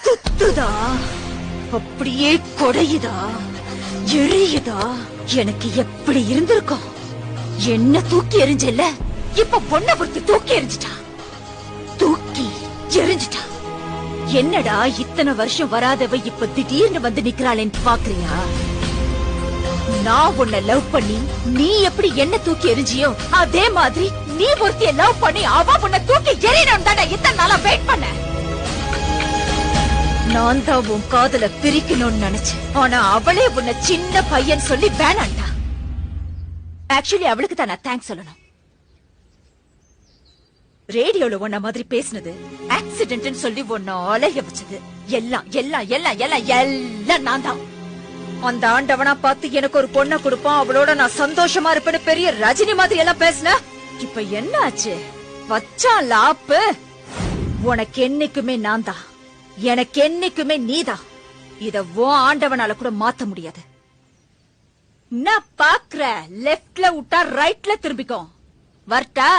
சுத்துதா, அப்படியே கொடையுதா, எரியுதா. எனக்கு எப்படி இருந்திருக்கும்? என்ன தூக்கி எரிஞ்சல, இப்ப பொண்ண பொறுத்து தூக்கி எரிஞ்சிட்டா, தூக்கி எரிஞ்சிட்டா. என்னடா இத்தனை வருஷம் வராதவ இப்ப திடீர்னு வந்து நிக்கிறாளேன்னு பாக்குறியா? நான் உன்னை லவ் பண்ணி நீ எப்படி என்ன தூக்கி எரிஞ்சியோ அதே மாதிரி நீ ஒருத்திய லவ் பண்ணி அவ உன்னை தூக்கி எறியணும் தானே இத்தனை நாளா வெயிட் பண்ண. நான் தான் உன் காதல பிரிக்கணும்னு நினைச்சேன். ஆனா அவளே உன்னை சின்ன பையன் சொல்லி வேணாண்டா. ஆக்சுவலி அவளுக்கு தான் நான் தேங்க்ஸ் சொல்லணும். ரேடியோல உன்ன மாதிரி பேசினது, ஆக்சிடென்ட் சொல்லி உன்ன அலைய வச்சது எல்லாம் எல்லாம் எல்லாம் எல்லாம் எல்லாம் நான் தான். அந்த ஆண்டவனா பார்த்து எனக்கு ஒரு பொண்ணை கொடுப்பான், அவளோட நான் சந்தோஷமா இருப்பேன்னு பெரிய ரஜினி மாதிரி எல்லாம் பேசின. இப்ப என்ன ஆச்சு? வச்சான் லாப்பு. உனக்கு என்னைக்குமே நான் தான், எனக்கு என்னைக்குமே நீதான். இத உன் ஆண்டவனால கூட மாத்த முடியாது. நான் பாக்குற லெப்ட்ல விட்டா ரைட்ல திரும்பிக்கும். வரட்டா?